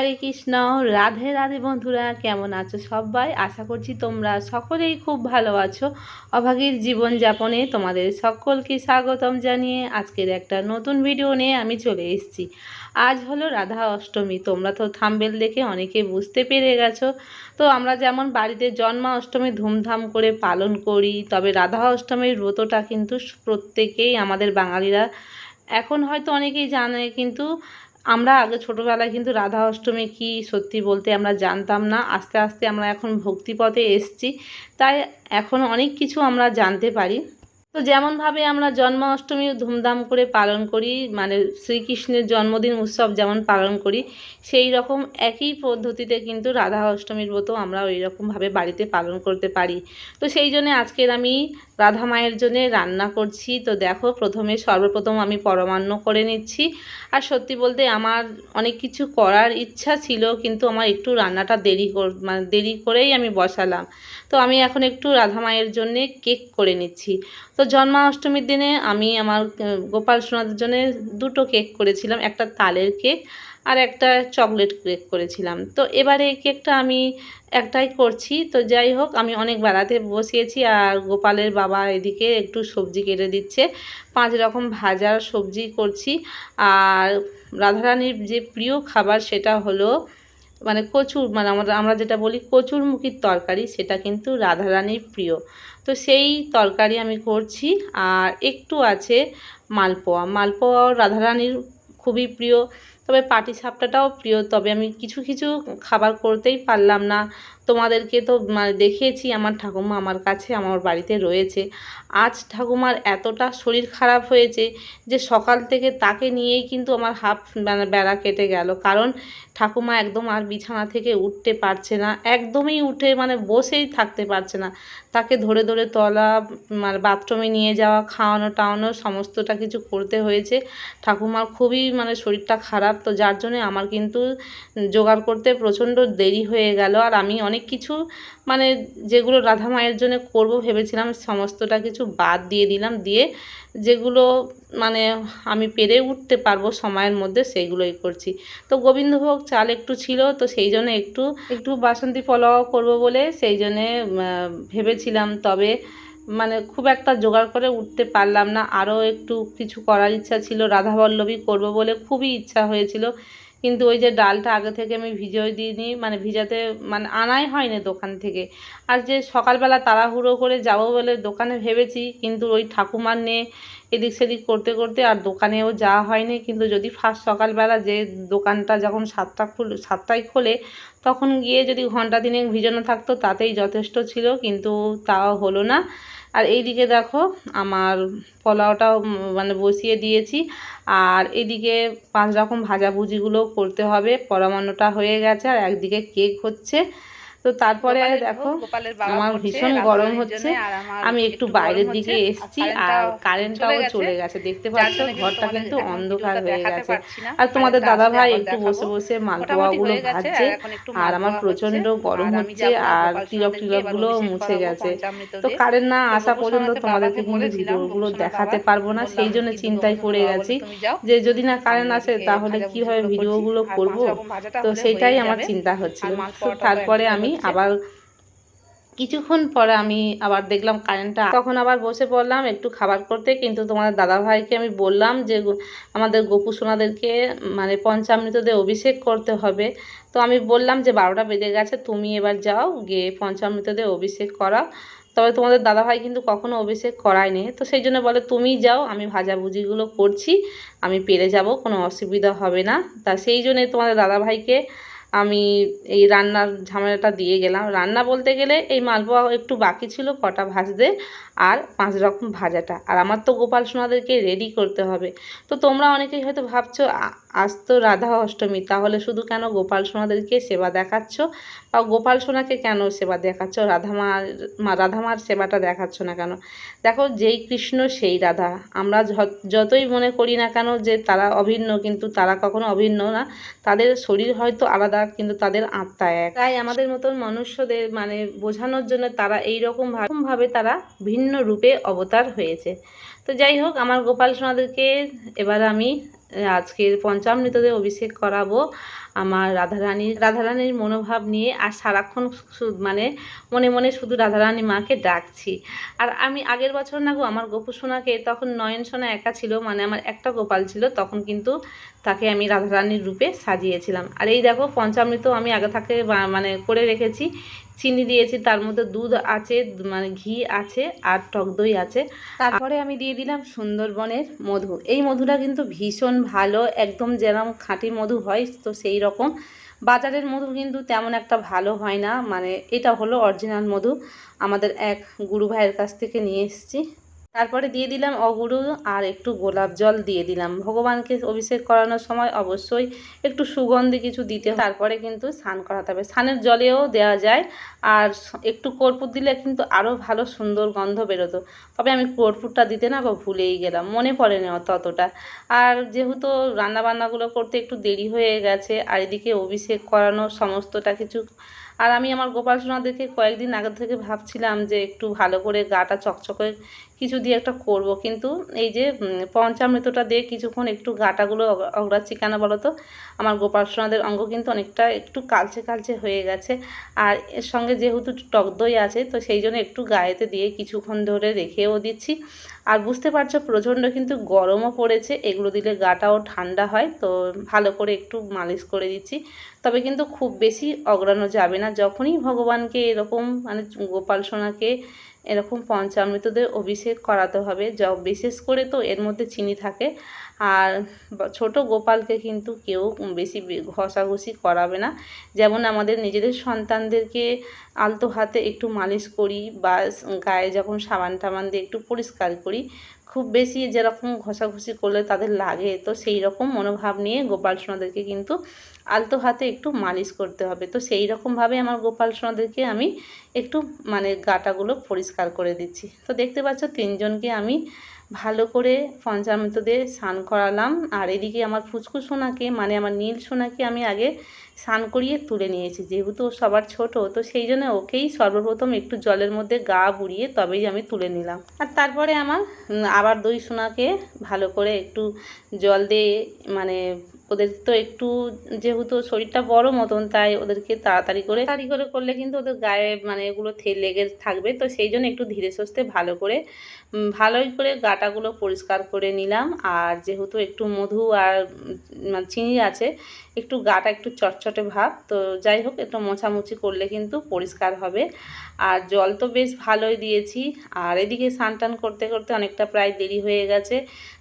হরে কৃষ্ণ। রাধে রাধে বন্ধুরা, কেমন আছো সবাই? আশা করছি তোমরা সকলেই খুব ভালো আছো। অভাগীর জীবনযাপনে তোমাদের সকলকে স্বাগতম জানিয়ে আজকের একটা নতুন ভিডিও নিয়ে আমি চলে এসেছি। আজ হলো রাধা অষ্টমী। তোমরা তো থাম্বনেল দেখে অনেকে বুঝতে পেরে গেছো। তো আমরা যেমন বাড়িতে জন্মাষ্টমী ধুমধাম করে পালন করি, তবে রাধা অষ্টমীর ব্রতটা কিন্তু প্রত্যেকেই আমাদের বাঙালিরা এখন হয়তো অনেকেই জানে, কিন্তু আমরা আগে ছোটোবেলায় কিন্তু রাধা অষ্টমী কী সত্যি বলতে আমরা জানতাম না। আস্তে আস্তে আমরা এখন ভক্তিপথে এসেছি, তাই এখন অনেক কিছু আমরা জানতে পারি। তো যেমনভাবে আমরা জন্মাষ্টমী ধুমধাম করে পালন করি, মানে শ্রীকৃষ্ণের জন্মদিন উৎসব যেমন পালন করি, সেই রকম একই পদ্ধতিতে কিন্তু রাধা অষ্টমীর ব্রত আমরা ওই রকমভাবে বাড়িতে পালন করতে পারি। তো সেই জন্য আজকের আমি রাধা মায়ের জন্য রান্না করছি। তো দেখো, সর্বপ্রথম আমি পরমান্ন করে নিচ্ছি। আর সত্যি বলতে আমার অনেক কিছু করার ইচ্ছা ছিল, কিন্তু আমার একটু রান্নাটা দেরি করেই আমি বসালাম। তো আমি এখন একটু রাধা মায়ের জন্যে কেক করে নিচ্ছি। তো জন্মাষ্টমীর দিনে আমি আমার গোপাল সোনাদের জন্য দুটো কেক করেছিলাম, একটা তালের কেক আর একটা চকলেট কেক করেছিলাম। তো এবারে এই কেকটা আমি একটাই করছি। তো যাই হোক, আমি অনেক বেলাতে বসিয়েছি আর গোপালের বাবা এদিকে একটু সবজি কেটে দিচ্ছে। 5 রকম ভাজার সবজি করছি। আর রাধারানীর যে প্রিয় খাবার সেটা হলো মানে কচুর, মানে আমরা যেটা বলি কচুরমুখির তরকারি, সেটা কিন্তু রাধারানীর প্রিয়। তো সেই তরকারি আমি করছি। আর একটু আছে মালপোয়াও রাধারানীর খুবই প্রিয়, তবে পাটিসাপটাটাও প্রিয়। তবে আমি কিছু কিছু খাবার করতেই পারলাম না। তোমাদেরকে তো মানে দেখিয়েছি আমার ঠাকুমা আমার কাছে আমার বাড়িতে রয়েছে। আজ ঠাকুমার এতটা শরীর খারাপ হয়েছে যে সকাল থেকে তাকে নিয়েই কিন্তু আমার মানে বেলা কেটে গেল। কারণ ঠাকুমা একদম আর বিছানা থেকে উঠতে পারছে না, একদমই উঠে মানে বসেই থাকতে পারছে না। তাকে ধরে ধরে তোলা, মানে বাথরুমে নিয়ে যাওয়া, খাওয়ানো টাওয়ানো সমস্তটা কিছু করতে হয়েছে। ঠাকুমার খুবই মানে শরীরটা খারাপ, তো যার জন্যে আমার কিন্তু জোগাড় করতে প্রচণ্ড দেরি হয়ে গেল। আর আমি অনেক কিছু মানে যেগুলো রাধা মায়ের জন্য করব ভেবেছিলাম সমস্তটা কিছু বাদ দিয়ে দিলাম, দিয়ে যেগুলো মানে আমি পেরে উঠতে পারবো সময়ের মধ্যে সেগুলোই করছি। তো গোবিন্দভোগ চাল একটু ছিল, তো সেই জন্য একটু একটু বাসন্তী পোলাও করব বলে সেই জন্যে ভেবেছিলাম। তবে মানে খুব একটা জোগাড় করে উঠতে পারলাম না। আরও একটু কিছু করার ইচ্ছা ছিল, রাধাবল্লভী করব বলে খুবই ইচ্ছা হয়েছিল। কিন্তু ওই যে ডালটা আগে থেকে আমি ভিজিয়ে দিইনি, মানে ভিজাতে মানে আনাই হয়নি দোকান থেকে। আর যে সকালবেলা তাড়াহুড়ো করে যাব বলে দোকানে ভেবেছি, কিন্তু ওই ঠাকুমার নিয়ে এদিক সেদিক করতে করতে আর দোকানেও যাওয়া হয়নি। কিন্তু যদি ফার্স্ট সকালবেলা যে দোকানটা যখন 7টায় খোলে, তখন গিয়ে যদি ঘন্টা দিনেক ভিজানো থাকতো তাতেই যথেষ্ট ছিল, কিন্তু তাও হলো না। আর এইদিকে দেখো আমার পোলাওটাও মানে বসিয়ে দিয়েছি। আর এদিকে 5 রকম ভাজাভুজিগুলো করতে হবে। পরমান্নটা হয়ে গেছে আর একদিকে কেক হচ্ছে। তো তারপরে দেখো আমার ভীষণ গরম হচ্ছে, আমি একটু বাইরের দিকে এসছি আর কারেন্টটাও চলে গেছে। দেখতে পাচ্ছ ঘরটা কিন্তু অন্ধকার হয়ে গেছে। আর তোমাদের দাদাভাই একটু বসে বসে মালপোয়াগুলো ভাজছে আর আমার প্রচণ্ড গরম হচ্ছে আর তিলকগুলো মুছে গেছে। তো কারেন্ট না আসা পর্যন্ত তোমাদেরকে কিন্তু ভিডিওগুলো দেখাতে পারবো না, সেই জন্য চিন্তায় পড়ে গেছি যে যদি না কারেন্ট আসে তাহলে কীভাবে ভিডিওগুলো করব। তো সেটাই আমার চিন্তা হচ্ছিল। তো তারপরে আমি আবার কিছুক্ষণ পরে আমি আবার দেখলাম কারেন্টটা, তখন আবার বসে পড়লাম একটু খাবার করতে। কিন্তু তোমাদের দাদাভাইকে আমি বললাম যে আমাদের গোপু সোনাদেরকে মানে পঞ্চামৃত দিয়ে অভিষেক করতে হবে। তো আমি বললাম যে 12টা বেজে গেছে, তুমি এবার যাও গিয়ে পঞ্চামৃত দিয়ে অভিষেক করাও। তবে তোমাদের দাদাভাই কিন্তু কখনো অভিষেক করায়নি, তো সেই জন্য বলে তুমি যাও, আমি ভাজাভুজিগুলো করছি, আমি পেরে যাব, কোনো অসুবিধা হবে না। তা সেই জন্যে তোমাদের দাদাভাইকে আমি এই রান্নার ঝামেলাটা দিয়ে গেলাম। রান্না বলতে গেলে এই মালপোয়া একটু বাকি ছিল কটা ভাজতে, আর 5 রকম ভাজাটা, আর আমার তো গোপাল সোনাদেরকে রেডি করতে হবে। তো তোমরা অনেকেই হয়তো ভাবছো আজ তো রাধা অষ্টমী, তাহলে শুধু কেন গোপাল সোনাদেরকে সেবা দেখাচ্ছ, বা গোপাল সোনাকে কেন সেবা দেখাচ্ছ, রাধামার সেবাটা দেখাচ্ছ না কেন? দেখো, যেই কৃষ্ণ সেই রাধা। আমরা যতই মনে করি না কেন যে তারা অভিন্ন, কিন্তু তারা কখনো অভিন্ন না। তাদের শরীর হয়তো আলাদা, কিন্তু তাদের আত্মা এক। তাই আমাদের মতন মনুষ্যদের মানে বোঝানোর জন্য তারা এই রকমভাবে তারা ভিন্ন রূপে অবতার হয়েছে। তো যাই হোক, আমার গোপাল সোনাদেরকে এবার আমি আজকের পঞ্চামৃতদের অভিষেক করাবো আমার রাধারানীর মনোভাব নিয়ে। আর সারাক্ষণ মানে মনে মনে শুধু রাধারানী মাকে ডাকছি। আর আমি আগের বছর না গো আমার গোপু সোনাকে, তখন নয়ন সোনা একা ছিল, মানে আমার একটা গোপাল ছিল, তখন কিন্তু তাকে আমি রাধারানীর রূপে সাজিয়েছিলাম। আর এই দেখো পঞ্চামৃত আমি আগে থেকে মানে করে রেখেছি। চিনি দিয়েছি, তার মধ্যে দুধ আছে, মানে ঘি আছে, আর টক দই আছে। তারপরে আমি দিয়ে দিলাম সুন্দরবনের মধু। এই মধুটা কিন্তু ভীষণ ভালো, একদম যেরকম খাঁটি মধু হয় তো সেই রকম। বাজারের মধু কিন্তু তেমন একটা ভালো হয় না, মানে এটা হলো অরিজিনাল মধু, আমাদের এক গুরু ভাইয়ের কাছ থেকে নিয়ে এসেছি। তারপরে দিয়ে দিলাম অগুরু আর একটু গোলাপ জল দিয়ে দিলাম। ভগবানকে অভিষেক করানোর সময় অবশ্যই একটু সুগন্ধি কিছু দিতে, তারপরে কিন্তু স্নান করাতে হবে। স্নানের জলেও দেওয়া যায়, আর একটু কর্পূর দিলে কিন্তু আরও ভালো সুন্দর গন্ধ বেরোতো। তবে আমি কর্পূরটা দিতে না ভুলেই গেলাম, মনে পড়ে না ততটা। আর যেহেতু রান্নাবান্নাগুলো করতে একটু দেরি হয়ে গেছে, আর এদিকে অভিষেক করানো সমস্তটা কিছু। আর আমি আমার গোপাল সোনাদেরকে কয়েকদিন আগে থেকে ভাবছিলাম যে একটু ভালো করে গাটা চকচকে কিছু দিয়ে একটা করব, কিন্তু এই যে পঞ্চামৃতটা দিয়ে কিছুক্ষণ একটু গাটাগুলো অগড়াচ্ছি কেন বলো তো, আমার গোপাল সোনাদের অঙ্গ কিন্তু অনেকটা একটু কালচে কালচে হয়ে গেছে। আর এর সঙ্গে যেহেতু টক দই আছে তো সেই জন্য একটু গায়েতে দিয়ে কিছুক্ষণ ধরে রেখেও দিচ্ছি। আর বুঝতে পারছো প্রচণ্ড কিন্তু গরমও পড়েছে, এগুলো দিলে গাটাও ঠান্ডা হয়, তো ভালো করে একটু মালিশ করে দিচ্ছি। তবে কিন্তু খুব বেশি অগড়ানো যাবে না। যখনই ভগবানকে এরকম মানে গোপাল সোনাকে এরকম পঞ্চামৃতদের অভিষেক করাতে হবে, বিশেষ করে তো এর মধ্যে চিনি থাকে। আর ছোট গোপালকে কিন্তু কেউ বেশি ঘষাঘষি করাবে না। যেমন আমাদের নিজেদের সন্তানদেরকে আলতো হাতে একটু মালিশ করি বা গায়ে যখন সাবান টাবান দিয়ে একটু পরিষ্কার করি, খুব বেশি যেরকম ঘষাঘষি করলে তাদের লাগে, তো সেই রকম মনোভাব নিয়ে গোপাল সোনাদেরকে কিন্তু আলতো হাতে একটু মালিশ করতে হবে। তো সেই রকমভাবে আমার গোপাল সোনাদেরকে আমি একটু মানে গাটাগুলো পরিষ্কার করে দিচ্ছি। তো দেখতে পাচ্ছ তিনজনকে আমি ভালো করে পঞ্চামৃত দিয়ে স্নান করালাম। আর এদিকে আমার ফুচকু সোনাকে, মানে আমার নীল সোনাকে আমি আগে স্নান করিয়ে তুলে নিয়েছি, যেহেতু ও সবার ছোট, তো সেই জন্য ওকেই সর্বপ্রথম একটু জলের মধ্যে গা বুড়িয়ে তবেই আমি তুলে নিলাম। আর তারপরে আমার আবার দুই সোনাকে ভালো করে একটু জল দিয়ে, মানে ওদের তো একটু যেহেতু শরীরটা বড় মতন, তাই ওদেরকে তাড়াতাড়ি করে করলে কিন্তু ওদের গায়ে মানে এগুলো লেগে থাকবে, তো সেই জন্য একটু ধীরে সুস্থে ভালোই করে গাটাগুলো পরিষ্কার করে নিলাম। আর যেহেতু একটু মধু আর চিনি আছে, একটু গাটা একটু চটচটে ভাব, তো যাই হোক একটু মোছামুছি করলে কিন্তু পরিষ্কার হবে। আর জল তো বেশ ভালোই দিয়েছি। আর এদিকে স্নান টান করতে করতে অনেকটা প্রায় দেরি হয়ে গেছে।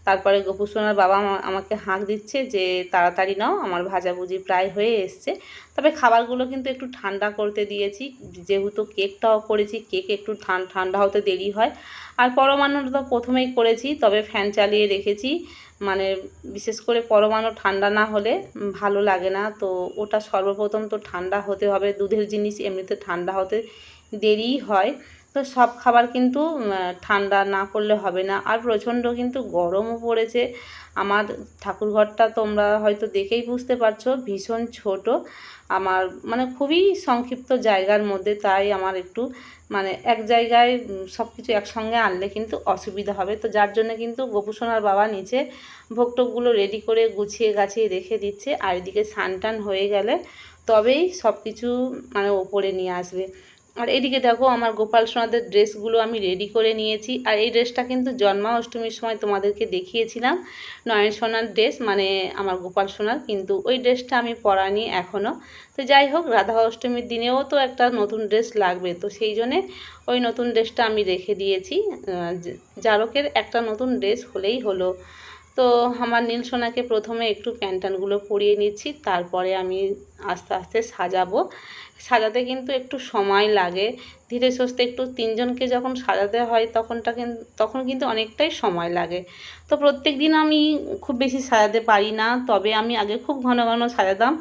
তারপরে গোপু সোনার বাবা আমাকে হাঁক দিচ্ছে যে তাড়াতাড়ি নাও, আমার ভাজাভুজি প্রায় হয়ে এসছে। তবে খাবারগুলো কিন্তু একটু ঠান্ডা করতে দিয়েছি, যেহেতু কেকটাও করেছি, কেক একটু ঠান্ডা হতে দেরি হয়। আর পরমান্নটা তো প্রথমেই করেছি, তবে ফ্যান চালিয়ে রেখেছি, মানে বিশেষ করে পরমান্ন ঠান্ডা না হলে ভালো লাগে না। তো ওটা সর্বপ্রথম তো ঠান্ডা হতে হবে, দুধের জিনিস এমনিতে ঠান্ডা হতে দেরিই হয়। তো সব খাবার কিন্তু ঠান্ডা না করলে হবে না। আর প্রচণ্ড কিন্তু গরমও পড়েছে। আমার ঠাকুরঘরটা তোমরা হয়তো দেখেই বুঝতে পারছো ভীষণ ছোট, আমার মানে খুবই সংক্ষিপ্ত জায়গার মধ্যে, তাই আমার একটু মানে এক জায়গায় সব কিছু একসঙ্গে আনলে কিন্তু অসুবিধা হবে। তো যার জন্য কিন্তু গোপু সোনার বাবা নিচে ভোগটোগগুলো রেডি করে গুছিয়ে গাছিয়ে রেখে দিচ্ছে। আর এদিকে স্নান টান হয়ে গেলে তবেই সব কিছু মানে ওপরে নিয়ে আসবে। আর এদিকে দেখো আমার গোপাল সোনাদের ড্রেসগুলো আমি রেডি করে নিয়েছি। আর এই ড্রেসটা কিন্তু জন্মাষ্টমীর সময় তোমাদেরকে দেখিয়েছিলাম, নয়ন সোনার ড্রেস, মানে আমার গোপাল সোনার, কিন্তু ওই ড্রেসটা আমি পরানি এখনও। তো যাই হোক রাধা অষ্টমীর দিনেও তো একটা নতুন ড্রেস লাগবে, তো সেই জন্যে ওই নতুন ড্রেসটা আমি রেখে দিয়েছি। জারকের একটা নতুন ড্রেস হলেই হলো। তো আমার নীল সোনাকে প্রথমে একটু প্যান্টানগুলো পরিয়ে নিচ্ছি, তারপরে আমি আস্তে আস্তে সাজাবো। সাজাতে কিন্তু একটু সময় লাগে, ধীরে সুস্থে একটু তিনজনকে যখন সাজাতে হয় তখন কিন্তু অনেকটাই সময় লাগে। তো প্রত্যেক দিন আমি খুব বেশি সাজাতে পারি না, তবে আমি আগে খুব ঘন ঘন সাজাতাম।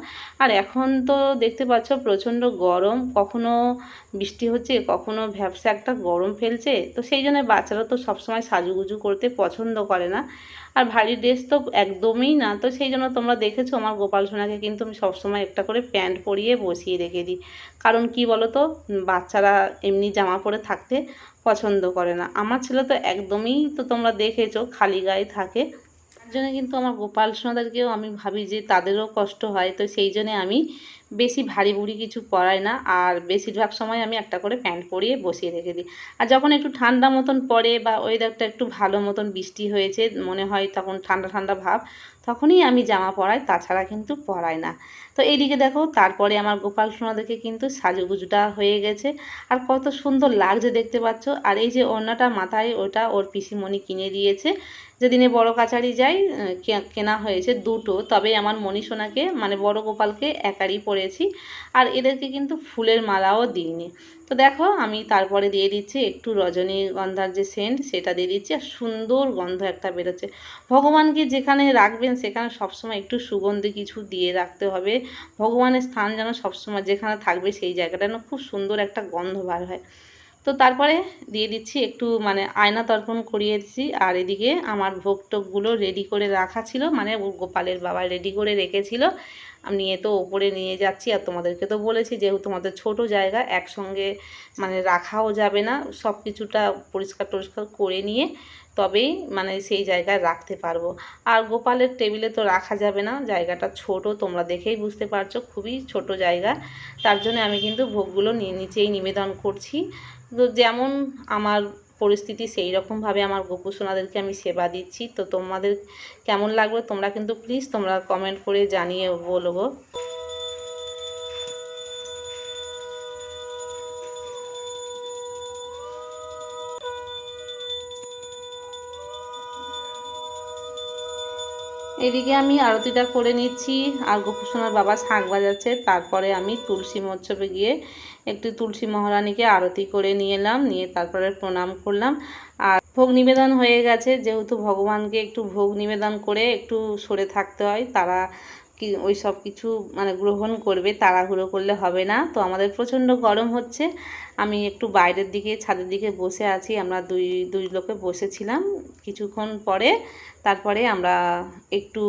আর এখন তো দেখতে পাচ্ছ প্রচণ্ড গরম, কখনো বৃষ্টি হচ্ছে, কখনো ভ্যাপসা একটা গরম ফেলছে, তো সেই জন্য বাচ্চারা তো সবসময় সাজুগুজু করতে পছন্দ করে না, আর ভারী ড্রেস তো একদমই না। তো সেই জন্য তোমরা দেখেছো আমার গোপাল সোনাকে কিন্তু আমি সবসময় একটা করে প্যান্ট পরিয়ে বসিয়ে রেখে দিই। কারণ কি বলো তো, বাচ্চারা এমনি জামা পরে থাকতে পছন্দ করে না। আমার ছেলে তো একদমই, তো তোমরা দেখেছো খালি গায়ে থাকে। তার জন্য কিন্তু আমার গোপাল সোনাদেরকেও আমি ভাবি যে তাদেরও কষ্ট হয়, তো সেই জন্যে আমি বেশি ভারী ভুরি কিছু পরাই না। আর বেশিরভাগ সময় আমি একটা করে প্যান্ট পরিয়ে বসিয়ে রেখে দিই। আর যখন একটু ঠান্ডা মতন পড়ে বা ওয়েদারটা একটু ভালো মতন বৃষ্টি হয়েছে মনে হয়, তখন ঠান্ডা ঠান্ডা ভাব, তখনই আমি জামা পরাই, তাছাড়া কিন্তু পরাই না। তো এইদিকে দেখো তারপরে আমার গোপাল সোনাদেরকে কিন্তু সাজুগুজুটা হয়ে গেছে, আর কত সুন্দর লাগছে দেখতে পাচ্ছ। আর এই যে ওড়নাটা মাথায়, ওটা ওর পিসিমণি কিনে দিয়েছে, যেদিনে বড় কাছারি যাই কেনা হয়েছে দুটো। তবে আমার মণিসোনাকে মানে বড় গোপালকে একারই পরেছি, আর এদেরকে কিন্তু ফুলের মালাও দিইনি। তো দেখো আমি তারপরে দিয়ে দিচ্ছি একটু রজনীগন্ধার যে সেন্ট সেটা দিয়ে দিচ্ছি, আর সুন্দর গন্ধ একটা বেরোচ্ছে। ভগবানকে যেখানে রাখবেন সেখানে সবসময় একটু সুগন্ধি কিছু দিয়ে রাখতে হবে। ভগবানের স্থান যেন সবসময় যেখানে থাকবে সেই জায়গাটা যেন খুব সুন্দর একটা গন্ধ বার হয়। তো তারপরে দিয়ে দিচ্ছি একটু মানে আয়না তর্পণ করিয়ে দিচ্ছি। আর এদিকে আমার ভোগ টোকগুলো রেডি করে রাখা ছিল, মানে গোপালের বাবা রেডি করে রেখেছিল। আমি নিয়ে তো ওপরে নিয়ে যাচ্ছি, আর তোমাদেরকে তো বলেছি যেহেতু তোমাদের ছোট জায়গা একসঙ্গে মানে রাখাও যাবে না, সব কিছুটা পরিষ্কার টরিষ্কার করে নিয়ে তবেই মানে সেই জায়গায় রাখতে পারবো। আর গোপালের টেবিলে তো রাখা যাবে না, জায়গাটা ছোট, তোমরা দেখেই বুঝতে পারছো খুবই ছোট জায়গা। তার জন্য আমি কিন্তু ভোগগুলো নিচেই নিবেদন করছি। তো যেমন আমার পরিস্থিতি সেই রকমভাবে আমার গোপু সোনাদেরকে আমি সেবা দিচ্ছি। তো তোমাদের কেমন লাগবে তোমরা কিন্তু প্লিজ তোমরা কমেন্ট করে জানিয়ে বলবো। এদিকে আমি আরতিটা করে নিচ্ছি, আর গোপু সোনার বাবা শাঁখ বাজাচ্ছে। তারপরে আমি তুলসী মৎসবে গিয়ে একটু তুলসী মহারানীকে আরতি করে নিয়ে এলাম, নিয়ে তারপরে প্রণাম করলাম। আর ভোগ নিবেদন হয়ে গেছে, যেহেতু ভগবানকে একটু ভোগ নিবেদন করে একটু সরে থাকতে হয়, তারা কি ওই সব কিছু মানে গ্রহণ করবে, তাড়াহুড়ো করলে হবে না। তো আমাদের প্রচণ্ড গরম হচ্ছে, আমি একটু বাইরের দিকে ছাদের দিকে বসে আছি। আমরা দুই লোকে বসেছিলাম, কিছুক্ষণ পরে তারপরে আমরা একটু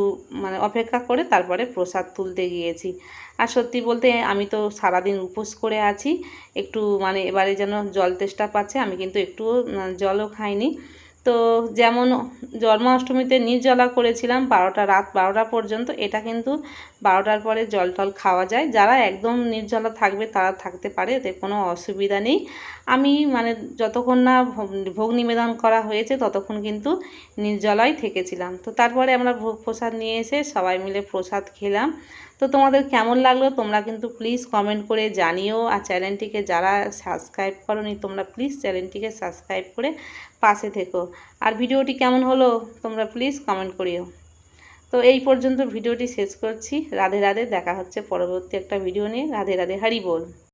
মানে অপেক্ষা করে তারপরে প্রসাদ তুলতে গিয়েছি। আর সত্যি বলতে আমি তো সারাদিন উপোস করে আছি, একটু মানে এবারে যেন জল তেষ্টা পাচ্ছে, আমি কিন্তু একটুও জলও খাইনি। তো যেমন জন্মাষ্টমীতে নির্জলা করেছিলাম রাত 12টা পর্যন্ত, এটা কিন্তু 12টার পরে জল টল খাওয়া যায়, যারা একদম নির্জলা থাকবে তারা থাকতে পারে, এতে কোনো অসুবিধা নেই। আমি মানে যতক্ষণ না ভোগ নিবেদন করা হয়েছে ততক্ষণ কিন্তু নির্জলাই থেকেছিলাম। তো তারপরে আমরা ভোগ প্রসাদ নিয়ে এসে সবাই মিলে প্রসাদ খেলাম। তো তোমাদের কেমন লাগলো তোমরা কিন্তু প্লিজ কমেন্ট করে জানিও। আর চ্যানেলটিকে যারা সাবস্ক্রাইব করোনি তোমরা প্লিজ চ্যানেলটিকে সাবস্ক্রাইব করে পাশে থেকো। আর ভিডিওটি কেমন হলো তোমরা প্লিজ কমেন্ট করিও। তো এই পর্যন্ত ভিডিওটি শেষ করছি। রাধে রাধে, দেখা হচ্ছে পরবর্তী একটা ভিডিও নিয়ে। রাধে রাধে, হরি বল।